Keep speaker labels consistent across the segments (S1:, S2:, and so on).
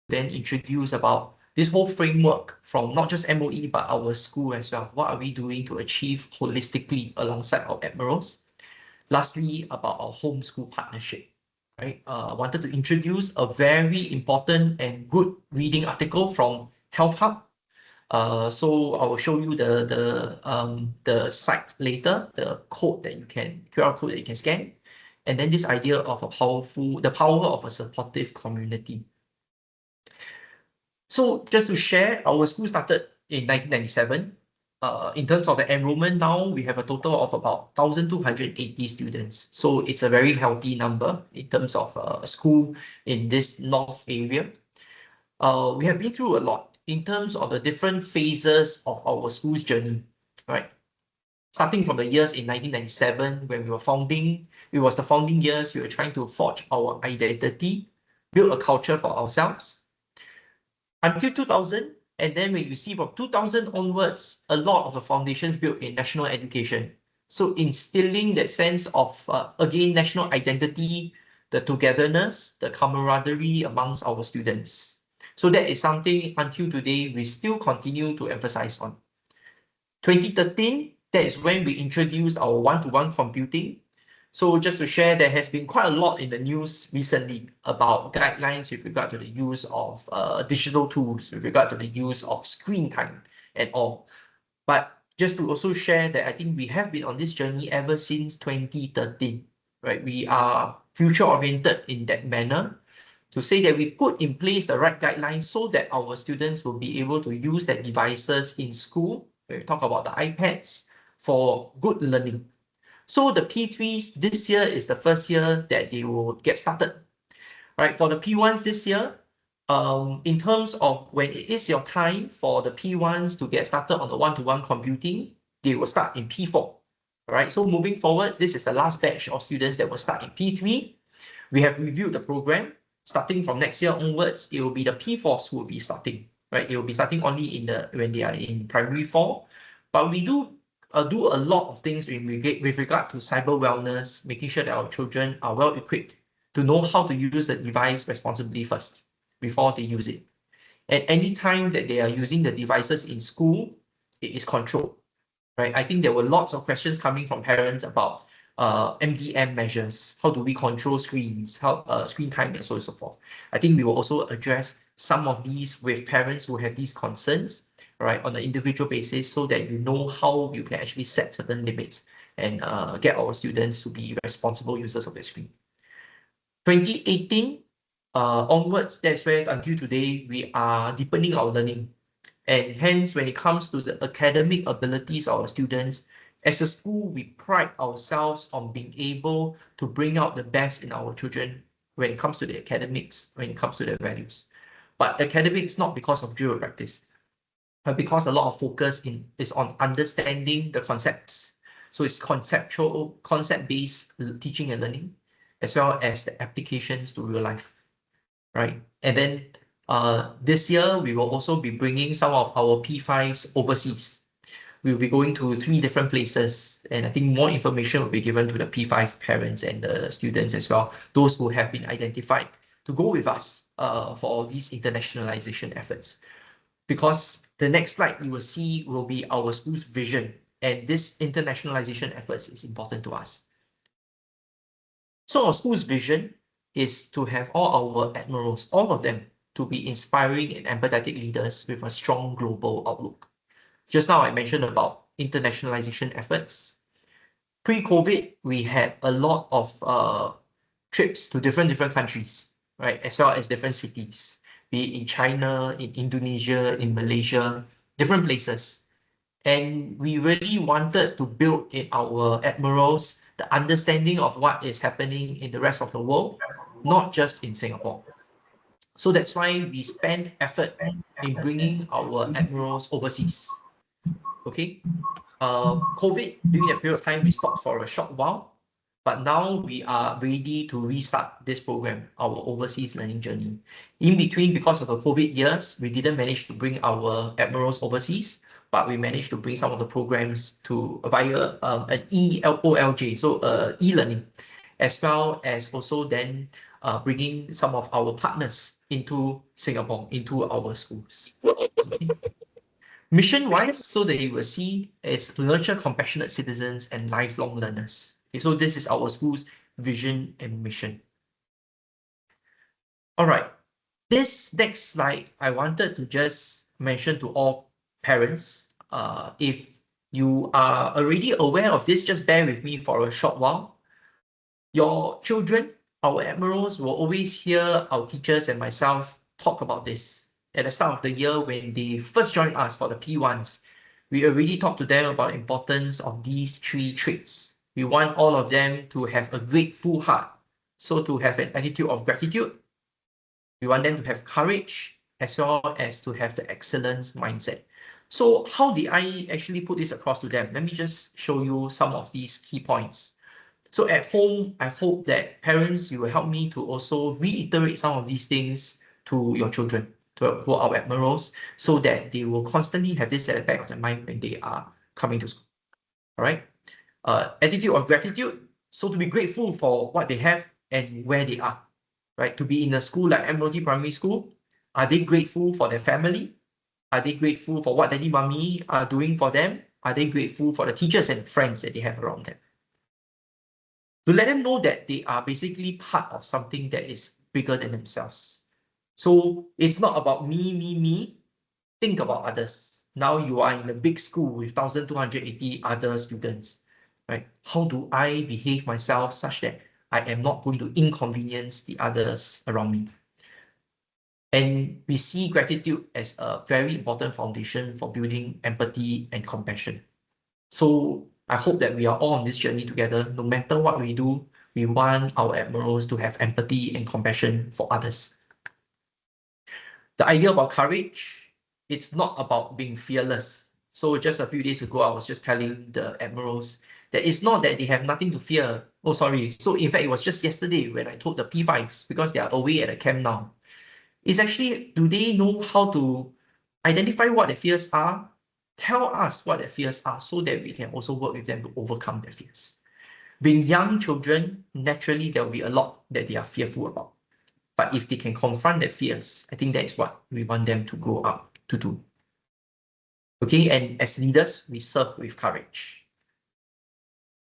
S1: then introduce about this whole framework from not just MOE, but our school as well. What are we doing to achieve holistically alongside our admirals? Lastly, about our homeschool partnership, right? I wanted to introduce a very important and good reading article from Health Hub. So I will show you the site later, the code that you can, QR code that you can scan. And then this idea of the power of a supportive community. So just to share, our school started in 1997. In terms of the enrollment now, we have a total of about 1,280 students. So it's a very healthy number in terms of a school in this north area. We have been through a lot in terms of the different phases of our school's journey, right? Starting from the years in 1997, when we were founding, it was the founding years, we were trying to forge our identity, build a culture for ourselves. Until 2000, and then when you see from 2000 onwards, a lot of the foundations built in national education. So instilling that sense of, again, national identity, the togetherness, the camaraderie amongst our students. So that is something until today we still continue to emphasize on. 2013, that is when we introduced our one-to-one computing. So just to share, there has been quite a lot in the news recently about guidelines with regard to the use of digital tools, with regard to the use of screen time and all. But just to also share that I think we have been on this journey ever since 2013, right? We are future-oriented in that manner to say that we put in place the right guidelines so that our students will be able to use their devices in school. We talk about the iPads for good learning. So the P3s this year is the first year that they will get started. Right, for the P1s this year, in terms of when it is your time for the P1s to get started on the one-to-one computing, they will start in P4. All right, so moving forward, this is the last batch of students that will start in P3. We have reviewed the program. Starting from next year onwards, it will be the P4s who will be starting. Right, it will be starting only when they are in primary 4. But we do a lot of things with regard to cyber wellness, making sure that our children are well equipped to know how to use the device responsibly first before they use it. At any time that they are using the devices in school, it is controlled, right? I think there were lots of questions coming from parents about MDM measures. How do we control screens, screen time, and so on and so forth. I think we will also address some of these with parents who have these concerns, right, on an individual basis, so that you know how you can actually set certain limits and get our students to be responsible users of the screen. 2018 onwards, that's where until today we are deepening our learning. And hence, when it comes to the academic abilities of our students, as a school, we pride ourselves on being able to bring out the best in our children when it comes to the academics, when it comes to their values. But academics, not because of drill practice, but because a lot of focus is on understanding the concepts. So it's concept-based teaching and learning, as well as the applications to real life, right? And then this year, we will also be bringing some of our P5s overseas. We'll be going to 3 different places, and I think more information will be given to the P5 parents and the students as well, those who have been identified to go with us for all these internationalization efforts. Because the next slide you will see will be our school's vision, and this internationalization efforts is important to us. So our school's vision is to have all our admirals, all of them, to be inspiring and empathetic leaders with a strong global outlook. Just now I mentioned about internationalization efforts. Pre-COVID, we had a lot of trips to different countries, right, as well as different cities, be it in China, in Indonesia, in Malaysia, different places. And we really wanted to build in our admirals the understanding of what is happening in the rest of the world, not just in Singapore. So that's why we spend effort in bringing our admirals overseas. Okay, COVID, during that period of time, we stopped for a short while, but now we are ready to restart this program, our overseas learning journey. In between, because of the COVID years, we didn't manage to bring our admirals overseas, but we managed to bring some of the programs to via an EOLJ, so e-learning, as well as also then bringing some of our partners into Singapore, into our schools. Okay. Mission-wise, so that you will see, is to nurture compassionate citizens and lifelong learners. Okay, so this is our school's vision and mission. All right. This next slide, I wanted to just mention to all parents, if you are already aware of this, just bear with me for a short while. Your children, our admirals, will always hear our teachers and myself talk about this. At the start of the year, when they first joined us for the P1s, we already talked to them about the importance of these 3 traits. We want all of them to have a grateful heart. So to have an attitude of gratitude, we want them to have courage, as well as to have the excellence mindset. So how did I actually put this across to them? Let me just show you some of these key points. So at home, I hope that parents, you will help me to also reiterate some of these things to your children, to our admirals, so that they will constantly have this at the back of their mind when they are coming to school. All right. Attitude of gratitude. So to be grateful for what they have and where they are. Right? To be in a school like Admiralty Primary School, are they grateful for their family? Are they grateful for what daddy, mommy are doing for them? Are they grateful for the teachers and friends that they have around them? To let them know that they are basically part of something that is bigger than themselves. So it's not about me, me, me. Think about others. Now you are in a big school with 1,280 other students, right? How do I behave myself such that I am not going to inconvenience the others around me? And we see gratitude as a very important foundation for building empathy and compassion. So I hope that we are all on this journey together. No matter what we do, we want our admirals to have empathy and compassion for others. The idea about courage, it's not about being fearless. So just a few days ago, I was just telling the admirals that it's not that they have nothing to fear. Oh, sorry. So in fact, it was just yesterday when I told the P5s, because they are away at the camp now. It's actually, do they know how to identify what their fears are? Tell us what their fears are so that we can also work with them to overcome their fears. Being young children, naturally, there will be a lot that they are fearful about. But if they can confront their fears, I think that is what we want them to grow up to do. Okay, and as leaders, we serve with courage.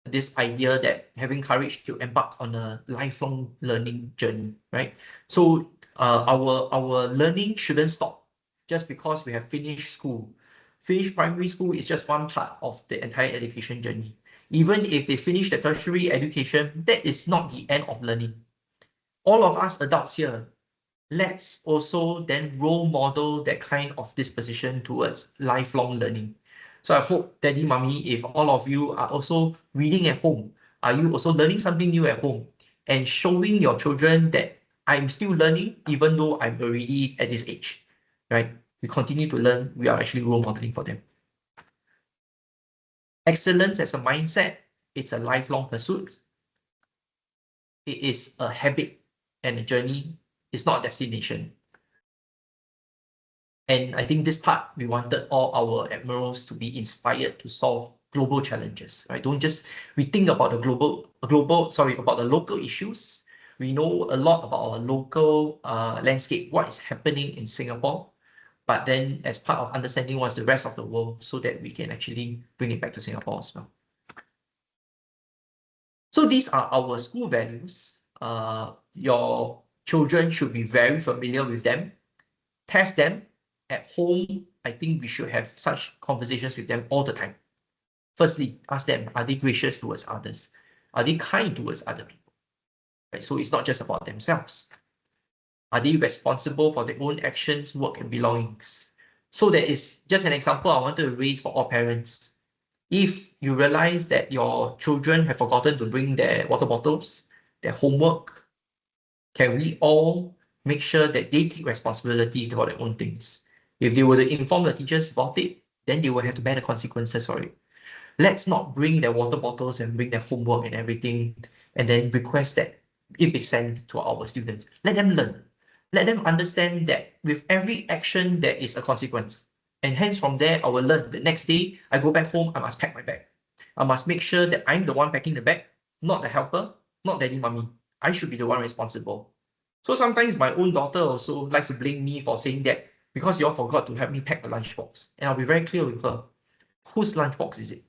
S1: This idea that having courage to embark on a lifelong learning journey, right? So our learning shouldn't stop just because we have finished school. Finished primary school is just one part of the entire education journey. Even if they finish the tertiary education, that is not the end of learning. All of us adults here, let's also then role model that kind of disposition towards lifelong learning. So I hope, daddy, mommy, if all of you are also reading at home, are you also learning something new at home and showing your children that I'm still learning even though I'm already at this age, right? We continue to learn, we are actually role modeling for them. Excellence as a mindset, it's a lifelong pursuit. It is a habit and a journey. It's not a destination. And I think this part, we wanted all our admirals to be inspired to solve global challenges, right? Don't just, we think about the about the local issues. We know a lot about our local landscape, what is happening in Singapore, but then as part of understanding what's the rest of the world so that we can actually bring it back to Singapore as well. So these are our school values. Your children should be very familiar with them. Test them. At home, I think we should have such conversations with them all the time. Firstly, ask them, are they gracious towards others? Are they kind towards other people? Right? So it's not just about themselves. Are they responsible for their own actions, work, and belongings? So that is just an example I wanted to raise for all parents. If you realize that your children have forgotten to bring their water bottles, their homework, can we all make sure that they take responsibility for their own things? If they were to inform the teachers about it, then they will have to bear the consequences for it. Let's not bring their water bottles and bring their homework and everything and then request that it be sent to our students. Let them learn. Let them understand that with every action, there is a consequence. And hence from there, I will learn. The next day, I go back home, I must pack my bag. I must make sure that I'm the one packing the bag, not the helper, not daddy, mommy. I should be the one responsible. So sometimes my own daughter also likes to blame me for saying that because you all forgot to help me pack the lunchbox. And I'll be very clear with her. Whose lunchbox is it?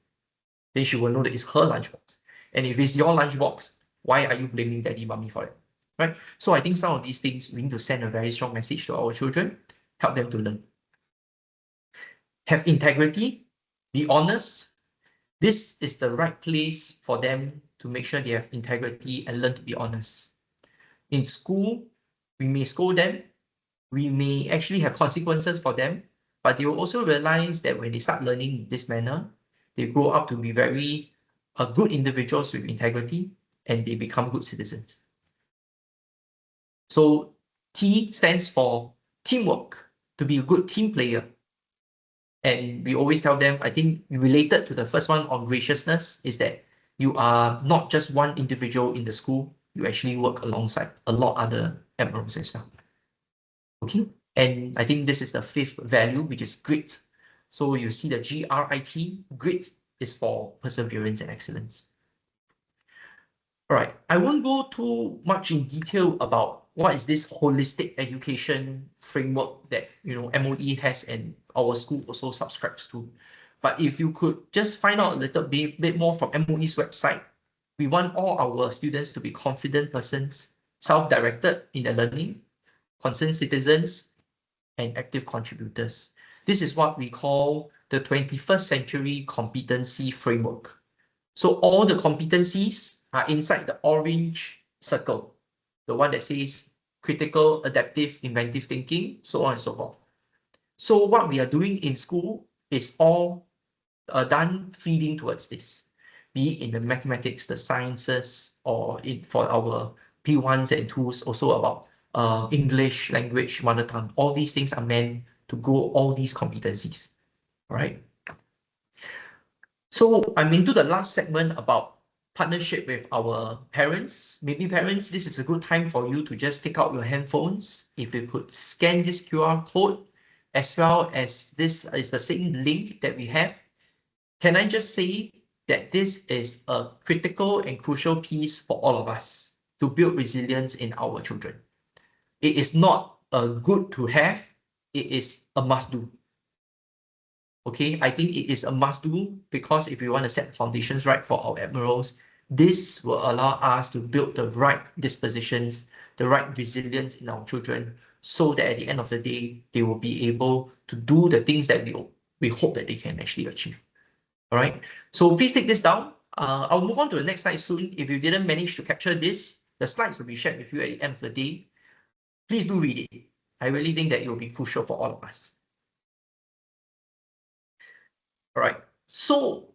S1: Then she will know that it's her lunchbox. And if it's your lunchbox, why are you blaming daddy, mommy for it? Right? So I think some of these things we need to send a very strong message to our children, help them to learn. Have integrity, be honest. This is the right place for them to make sure they have integrity and learn to be honest. In school, we may scold them, we may actually have consequences for them, but they will also realize that when they start learning this manner, they grow up to be very good individuals with integrity and they become good citizens. So T stands for teamwork, to be a good team player. And we always tell them, I think related to the first one on graciousness, is that you are not just one individual in the school, you actually work alongside a lot other admirals as well. Okay, and I think this is the fifth value, which is grit. So you see the GRIT, grit is for perseverance and excellence. All right, I won't go too much in detail about what is this holistic education framework that MOE has and our school also subscribes to. But if you could just find out a little bit more from MOE's website, we want all our students to be confident persons, self-directed in their learning, concerned citizens, and active contributors. This is what we call the 21st century competency framework. So all the competencies are inside the orange circle, the one that says critical, adaptive, inventive thinking, so on and so forth. So what we are doing in school is all done feeding towards this, be it in the mathematics, the sciences, or for our P1s and 2s, also about English, language, mother tongue. All these things are meant to grow all these competencies, all right? So I'm into the last segment about partnership with our parents. Maybe parents, this is a good time for you to just take out your handphones. If you could scan this QR code, as well as this is the same link that we have. Can I just say that this is a critical and crucial piece for all of us to build resilience in our children. It is not a good to have, it is a must do. Okay, I think it is a must do because if we want to set the foundations right for our admirals, this will allow us to build the right dispositions, the right resilience in our children, so that at the end of the day, they will be able to do the things that we hope that they can actually achieve. All right, so please take this down. I'll move on to the next slide soon. If you didn't manage to capture this, the slides will be shared with you at the end of the day. Please do read it. I really think that it will be crucial for all of us. All right, so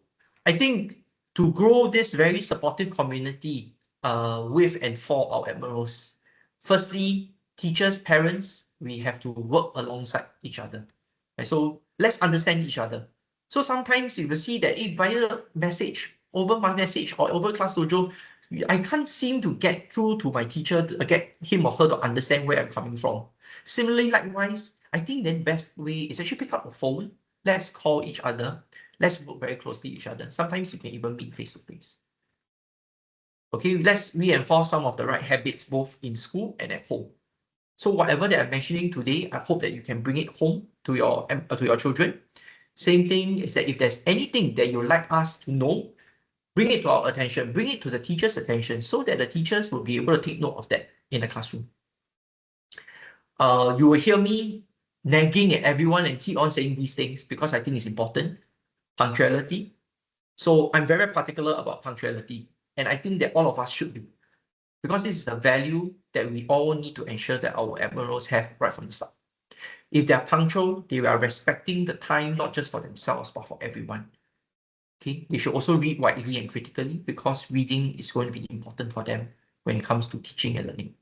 S1: I think to grow this very supportive community with and for our admirals, firstly, teachers, parents, we have to work alongside each other. Right? So let's understand each other. So sometimes you will see that via message, over my message or over Class Dojo, I can't seem to get through to my teacher, to get him or her to understand where I'm coming from. Similarly, likewise, I think the best way is actually pick up a phone, let's call each other, let's work very closely with each other. Sometimes you can even meet face to face. Okay, let's reinforce some of the right habits both in school and at home. So whatever that I'm mentioning today, I hope that you can bring it home to your children. Same thing is that if there's anything that you'd like us to know, bring it to our attention, bring it to the teacher's attention so that the teachers will be able to take note of that in the classroom. You will hear me nagging at everyone and keep on saying these things because I think it's important. Punctuality. So I'm very particular about punctuality, and I think that all of us should be, because this is a value that we all need to ensure that our admirals have right from the start. If they are punctual, they are respecting the time, not just for themselves, but for everyone. Okay, they should also read widely and critically because reading is going to be important for them when it comes to teaching and learning.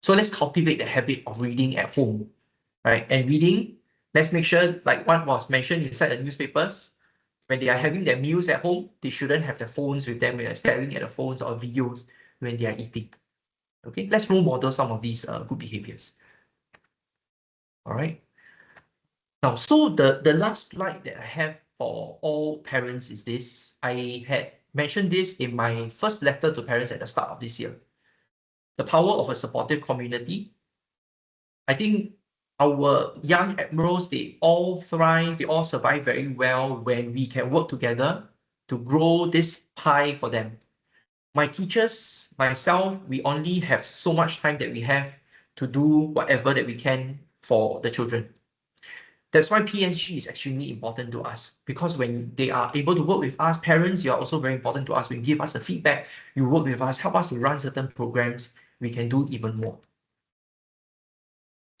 S1: So let's cultivate the habit of reading at home, right? And reading, let's make sure, like what was mentioned inside the newspapers, when they are having their meals at home, they shouldn't have their phones with them when they're staring at the phones or videos when they are eating. Okay, let's role model some of these good behaviors. All right. Now, so the last slide that I have for all parents is this. I had mentioned this in my first letter to parents at the start of this year. the power of a supportive community. I think our young admirals, they all thrive, they all survive very well when we can work together to grow this pie for them. My teachers, myself, we only have so much time that we have to do whatever that we can for the children. That's why PSG is extremely important to us, because when they are able to work with us, parents, you are also very important to us. When you give us the feedback, you work with us, help us to run certain programs, we can do even more.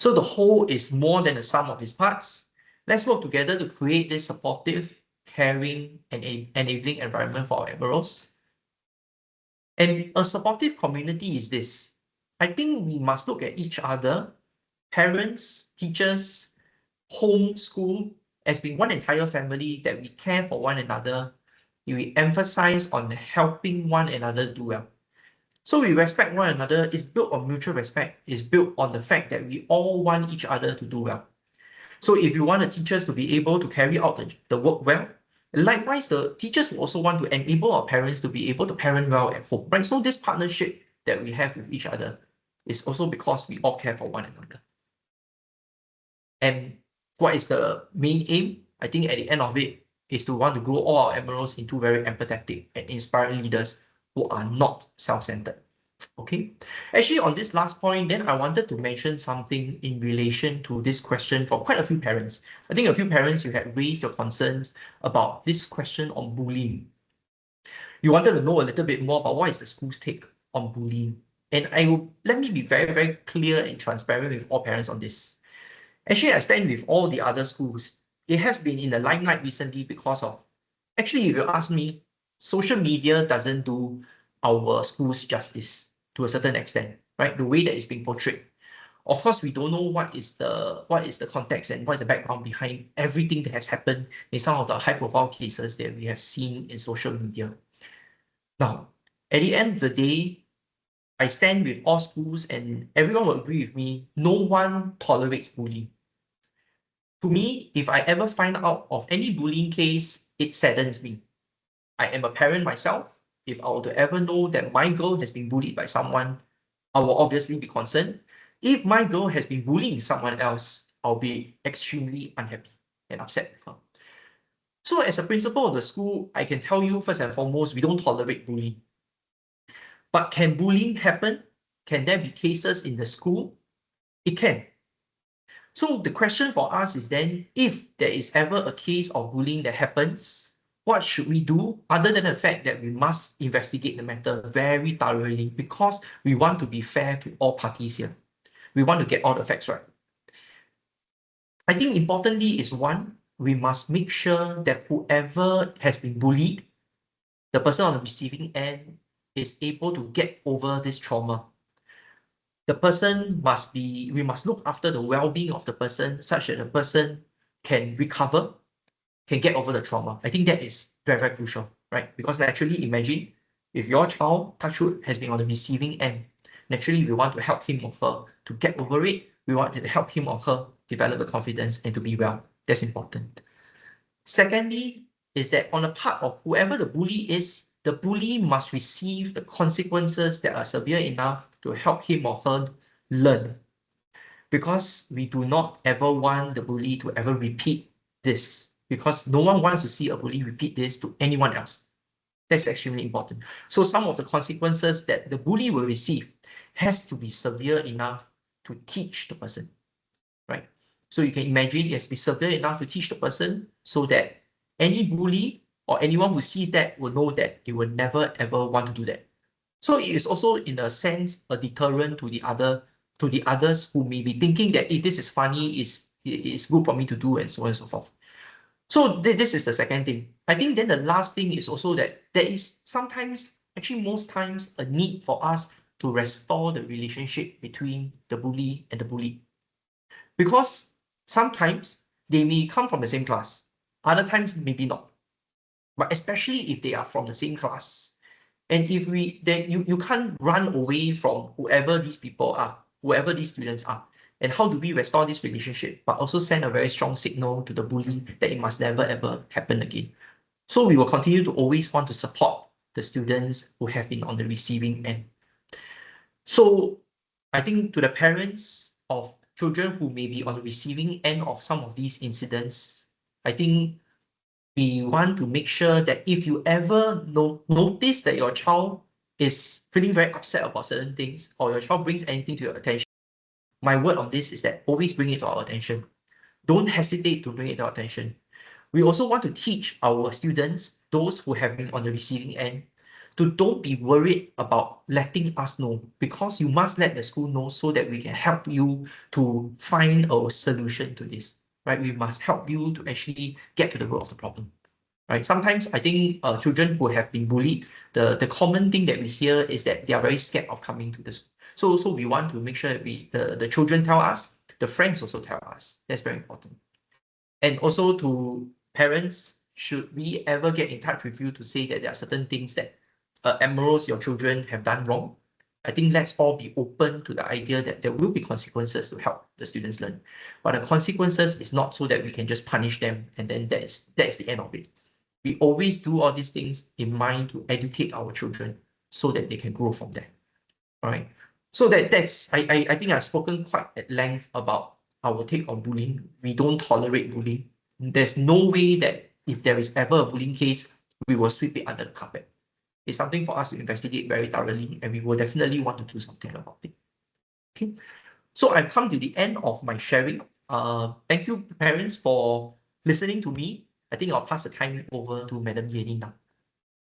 S1: So the whole is more than the sum of its parts. Let's work together to create this supportive, caring, and enabling environment for our admirals. And a supportive community is this. I think we must look at each other, parents, teachers, home, school, as being one entire family, that we care for one another. We emphasize on helping one another do well. So we respect one another. It's built on mutual respect. It's built on the fact that we all want each other to do well. So if you want the teachers to be able to carry out the work well, likewise, the teachers will also want to enable our parents to be able to parent well at home, right? So this partnership that we have with each other is also because we all care for one another. And what is the main aim? I think at the end of it is to want to grow all our admirals into very empathetic and inspiring leaders who are not self-centered. Okay, actually on this last point, then I wanted to mention something in relation to this question from quite a few parents. I think a few parents, you had raised your concerns about this question on bullying. You wanted to know a little bit more about what is the school's take on bullying. And let me be very, very clear and transparent with all parents on this. Actually, I stand with all the other schools. It has been in the limelight recently because of, actually, if you ask me, social media doesn't do our schools justice to a certain extent, right? The way that it's being portrayed. Of course, we don't know what is the context and what is the background behind everything that has happened in some of the high-profile cases that we have seen in social media. Now, at the end of the day, I stand with all schools and everyone will agree with me, no one tolerates bullying. To me, if I ever find out of any bullying case, it saddens me. I am a parent myself. If I were to ever know that my girl has been bullied by someone, I will obviously be concerned. If my girl has been bullying someone else, I'll be extremely unhappy and upset with her. So as a principal of the school, I can tell you first and foremost, we don't tolerate bullying. But can bullying happen? Can there be cases in the school? It can. So the question for us is then, if there is ever a case of bullying that happens, what should we do other than the fact that we must investigate the matter very thoroughly, because we want to be fair to all parties here. We want to get all the facts right. I think importantly is one, we must make sure that whoever has been bullied, the person on the receiving end is able to get over this trauma. The person must be, we must look after the well-being of the person such that the person can recover, can get over the trauma. I think that is very, very crucial, right? Because naturally, imagine if your child, touch wood, has been on the receiving end, naturally we want to help him or her to get over it. We want to help him or her develop the confidence and to be well. That's important. Secondly, is that on the part of whoever the bully is, the bully must receive the consequences that are severe enough to help him or her learn. Because we do not ever want the bully to ever repeat this, because no one wants to see a bully repeat this to anyone else. That's extremely important. So some of the consequences that the bully will receive has to be severe enough to teach the person, right? So you can imagine it has to be severe enough to teach the person so that any bully or anyone who sees that will know that they will never ever want to do that. So it is also in a sense a deterrent to the others who may be thinking that if this is funny, it's good for me to do, and so on and so forth. So this is the second thing. I think then the last thing is also that there is sometimes, actually most times, a need for us to restore the relationship between the bully and the bullied. Because sometimes they may come from the same class, other times maybe not. But especially if they are from the same class, and if then you can't run away from whoever these people are, whoever these students are. And how do we restore this relationship, but also send a very strong signal to the bully that it must never ever happen again? So we will continue to always want to support the students who have been on the receiving end. So I think to the parents of children who may be on the receiving end of some of these incidents, I think we want to make sure that if you ever notice that your child is feeling very upset about certain things, or your child brings anything to your attention, my word on this is that always bring it to our attention. Don't hesitate to bring it to our attention. We also want to teach our students, those who have been on the receiving end, to don't be worried about letting us know, because you must let the school know so that we can help you to find a solution to this, right? We must help you to actually get to the root of the problem, right? Sometimes I think children who have been bullied, the common thing that we hear is that they are very scared of coming to the school. So we want to make sure that the children tell us, the friends also tell us. That's very important. And also to parents, should we ever get in touch with you to say that there are certain things that Admirals, your children have done wrong, I think let's all be open to the idea that there will be consequences to help the students learn. But the consequences is not so that we can just punish them and then that's the end of it. We always do all these things in mind to educate our children so that they can grow from there. All right. So that's I think I've spoken quite at length about our take on bullying. We don't tolerate bullying. There's no way that if there is ever a bullying case, we will sweep it under the carpet. It's something for us to investigate very thoroughly, and we will definitely want to do something about it. Okay. So I've come to the end of my sharing. Thank you, parents, for listening to me. I think I'll pass the time over to Madam Yenny now.